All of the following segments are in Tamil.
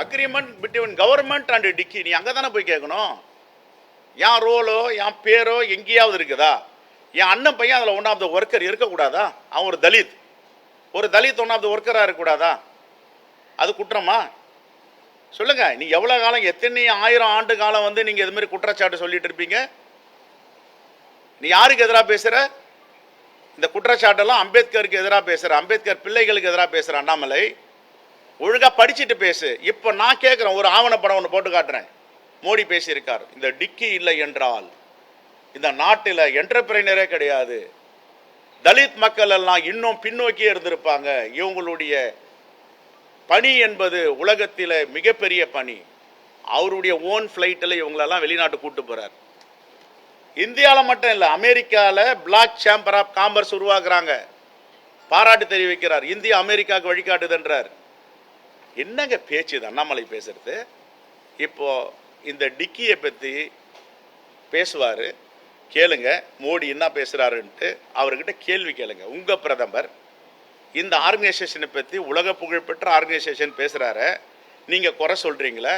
அக்ரிமெண்ட் பிட்வீன் கவர்மெண்ட் அண்ட் டிக்கி. நீ அங்கே தானே போய் கேட்கணும். என் ரோலோ என் பேரோ எங்கேயாவது இருக்குதா? என் அண்ணன் பையன் அதில் ஒன் ஆஃப் த ஒர்க்கர் இருக்கக்கூடாதா? அவன் ஒரு தலித், ஒன் ஆஃப் த ஒர்க்கராக இருக்கக்கூடாதா? அது குற்றமா? சொல்லுங்க. நீ எவ்வளோ காலம், எத்தனை 1000 ஆண்டு காலம் வந்து நீங்கள் இது மாதிரி குற்றச்சாட்டு சொல்லிட்டு இருப்பீங்க? நீ யாருக்கு எதிராக பேசுகிற? இந்த குற்றச்சாட்டெல்லாம் அம்பேத்கருக்கு எதிராக பேசுகிற, அம்பேத்கர் பிள்ளைகளுக்கு எதிராக பேசுகிற அண்ணாமலை. ஒழுங்காக படிச்சுட்டு பேசு. இப்போ நான் கேட்குறேன், ஒரு ஆவணப்படம் ஒன்று போட்டு காட்டுறேன். மோடி பேசியிருக்கார், இந்த டிக்கி இல்லை என்றால் இந்த நாட்டில் என்டர்பிரைனரே கிடையாது, தலித் மக்கள் எல்லாம் இன்னும் பின்னோக்கியே இருந்திருப்பாங்க. இவங்களுடைய பணி என்பது உலகத்தில் மிகப்பெரிய பணி. அவருடைய ஓன் ஃப்ளைட்டில் இவங்களெல்லாம் வெளிநாட்டு கூட்டு போகிறார். இந்தியாவில் மட்டும் இல்லை, அமெரிக்காவில் பிளாக் சேம்பர் ஆஃப் காமர்ஸ் உருவாக்குறாங்க. பாராட்டு தெரிவிக்கிறார். இந்தியா அமெரிக்காவுக்கு வழிகாட்டுதுன்றார். என்னங்க பேச்சு இது அண்ணாமலை பேசுறது? இப்போ இந்த டிக்கியை பற்றி பேசுவார், கேளுங்க. மோடி என்ன பேசுகிறாருன்ட்டு அவர்கிட்ட கேள்வி கேளுங்க. உங்கள் பிரதமர் இந்த ஆர்கனைசேஷனை பற்றி, உலக புகழ்பெற்ற ஆர்கனைசேஷன் பேசுகிறாரு, நீங்கள் குறை சொல்கிறீங்களே.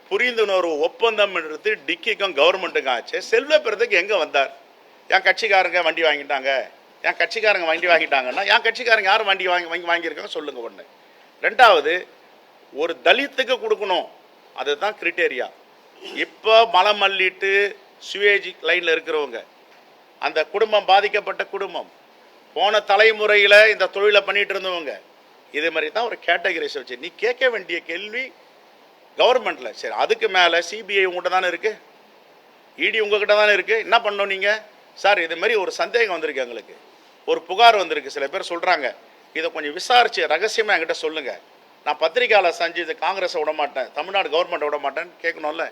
புரிந்துணர்வு ஒப்பந்தம் எடுத்து டிக்கிக்கும் கவர்மெண்ட்டுக்கும் ஆச்சு. செல்வ பெருந்துக்கு எங்கே வந்தார்? என் கட்சிக்காரங்க வண்டி வாங்கிட்டாங்க, என் கட்சிக்காரங்க வண்டி வாங்கிட்டாங்கன்னா என் கட்சிக்காரங்க யாரும் வண்டி வாங்கியிருக்காங்க சொல்லுங்கள். ஒன்று. ரெண்டாவது, ஒரு தலித்துக்கு கொடுக்கணும், அதுதான் கிரிட்டேரியா. இப்போ மலம் மல்லிட்டு சுவேஜ் லைனில் இருக்கிறவங்க, அந்த குடும்பம் பாதிக்கப்பட்ட குடும்பம், போன தலைமுறையில் இந்த தொழிலை பண்ணிட்டு இருந்தவங்க, இது மாதிரி தான் ஒரு கேட்டகரிஸ் வச்சு நீ கேட்க வேண்டிய கேள்வி கவர்மெண்ட்டில். சரி, அதுக்கு மேலே சிபிஐ உங்கள்கிட்ட தானே இருக்குது, இடி உங்ககிட்ட தானே இருக்குது. என்ன பண்ணணும் நீங்கள்? சார், இது மாதிரி ஒரு சந்தேகம் வந்திருக்கு, எங்களுக்கு ஒரு புகார் வந்திருக்கு, சில பேர் சொல்கிறாங்க, இதை கொஞ்சம் விசாரித்து ரகசியமாக என்கிட்ட சொல்லுங்கள். நான் பத்திரிக்கையாளர் செஞ்சு இது காங்கிரஸை விட மாட்டேன், தமிழ்நாடு கவர்மெண்ட்டை விட மாட்டேன்னு கேட்கணும்ல.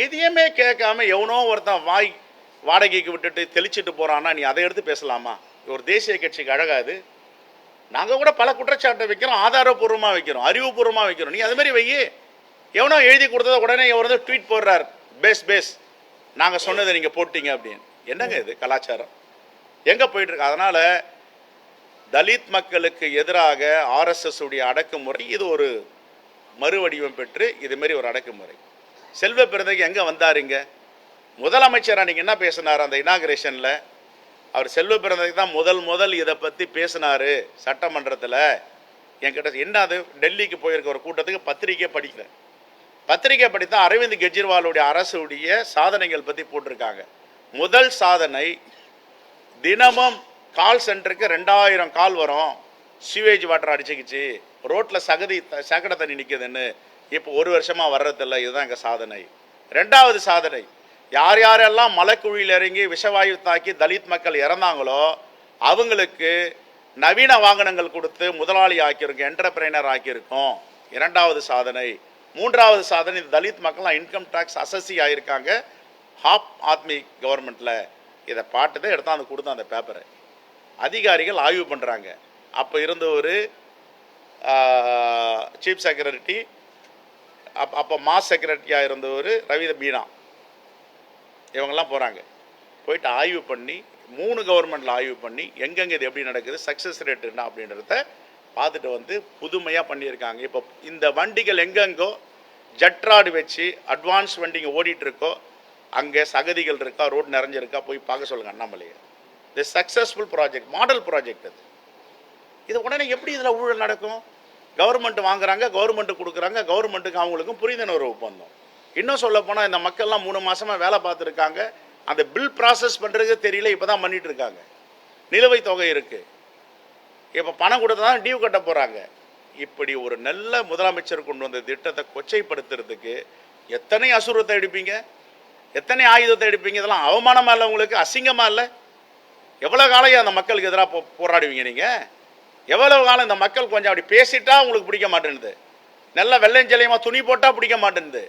எதையுமே கேட்காம எவனோ ஒருத்தன் வாடகைக்கு விட்டுட்டு தெளிச்சிட்டு போகிறான்னா நீ அதை எடுத்து பேசலாமா? ஒரு தேசிய கட்சிக்கு அழகாது? நாங்கள் கூட பல குற்றச்சாட்டை வைக்கிறோம், ஆதாரபூர்வமாக வைக்கிறோம், அறிவுபூர்வமாக வைக்கிறோம். நீ அது மாதிரி வை. எவனோ எழுதி கொடுத்தத உடனே எவர் வந்து ட்வீட் போடுறார், பேஸ் நாங்கள் சொன்னதை நீங்கள் போட்டீங்க அப்படின்னு. என்னங்க இது கலாச்சாரம்? எங்கே போயிட்டுருக்கு? அதனால் தலித் மக்களுக்கு எதிராக ஆர்எஸ்எஸ் உடைய அடக்குமுறை இது ஒரு மறுவடிவம் பெற்று இதுமாரி ஒரு அடக்குமுறை. செல்வ பெருந்தகை எங்கே வந்தாருங்க? முதலமைச்சர் அன்றைக்கி என்ன பேசினார் அந்த இனாகிரேஷனில்? அவர் செல்வ பெருந்தகை தான் முதல் இதை பற்றி பேசினார் சட்டமன்றத்தில். என்கிட்ட என்ன, அது டெல்லிக்கு போயிருக்க ஒரு கூட்டத்துக்கு பத்திரிக்கை படிக்கிறேன். பத்திரிக்கை படித்தா அரவிந்த் கெஜ்ரிவாலுடைய அரசுடைய சாதனைகள் பற்றி போட்டிருக்காங்க. முதல் சாதனை, தினமும் கால் சென்டருக்கு 2000 கால் வரும், சிவேஜ் வாட்டர் அடிச்சுக்கிச்சு, ரோட்டில் சகட தண்ணி நிற்குதுன்னு. இப்போ 1 வருஷமாக வர்றதில்லை. இதுதான் எங்கள் சாதனை. 2வது சாதனை, யார் யாரெல்லாம் மலைக்குழியில் இறங்கி விஷவாயு தாக்கி தலித் மக்கள் இறந்தாங்களோ அவங்களுக்கு நவீன வாகனங்கள் கொடுத்து முதலாளி ஆக்கியிருக்கோம், என்டர்பிரைனர் ஆக்கியிருக்கோம். 2வது சாதனை. 3வது சாதனை, தலித் மக்கள்லாம் இன்கம் டேக்ஸ் அசஸ்ஸி ஆகியிருக்காங்க ஆம் ஆத்மி கவர்மெண்ட்டில். இதை பாட்டுதான் எடுத்தாந்து கொடுத்தோம் அந்த பேப்பரை. அதிகாரிகள் ஆய்வு பண்ணுறாங்க. அப்போ இருந்த ஒரு சீஃப் செக்ரட்டரி, அப்போ மாஸ் செக்ரட்டரியாக இருந்தவர் ரவி மீனா, இவங்கெல்லாம் போகிறாங்க. போயிட்டு ஆய்வு பண்ணி 3 கவர்மெண்ட்டில் ஆய்வு பண்ணி எங்கெங்கே இது எப்படி நடக்குது, சக்ஸஸ் ரேட் என்ன அப்படின்றத பார்த்துட்டு வந்து புதுமையாக பண்ணியிருக்காங்க. இப்போ இந்த வண்டிகள் எங்கெங்கோ ஜட்ராடு வச்சு அட்வான்ஸ் வண்டிங்க ஓடிட்டுருக்கோ அங்கே சகதிகள் இருக்கா, ரோடு நிறைஞ்சிருக்கா, போய் பார்க்க சொல்லுங்கள் அண்ணாமலையை. இது சக்ஸஸ்ஃபுல் ப்ராஜெக்ட், மாடல் ப்ராஜெக்ட் அது. இது உடனே எப்படி இதில் ஊழல் நடக்கும்? கவர்மெண்ட் வாங்குறாங்க, கவர்மெண்ட்டு கொடுக்குறாங்க, கவர்மெண்ட்டுக்கு அவங்களுக்கும் புரிந்துணர்வு ஒப்பந்தம். இன்னும் சொல்ல போனால் இந்த மக்கள்லாம் 3 மாதமாக வேலை பார்த்துருக்காங்க, அந்த பில் ப்ராசஸ் பண்ணுறதுக்கு தெரியல, இப்போ தான் பண்ணிகிட்டு இருக்காங்க. நிலுவைத் தொகை இருக்குது, இப்போ பணம் கொடுத்தா தான் டியூ கட்ட போகிறாங்க. இப்படி ஒரு நல்ல முதலமைச்சர் கொண்டு வந்த திட்டத்தை கொச்சைப்படுத்துறதுக்கு எத்தனை அசுரத்தை எடுப்பீங்க, எத்தனை ஆயுதத்தை எடுப்பீங்க? இதெல்லாம் அவமானமாக இல்லை உங்களுக்கு? அசிங்கமாக இல்லை? எவ்வளோ காலம் அந்த மக்களுக்கு எதிராக போராடுவீங்க நீங்கள்? எவ்வளவு காலம் இந்த மக்கள் கொஞ்சம் அப்படி பேசிட்டா உங்களுக்கு பிடிக்க மாட்டேன்னுது, நல்லா வெள்ளையஞ்சலியமாக துணி போட்டால் பிடிக்க மாட்டேன்னுது.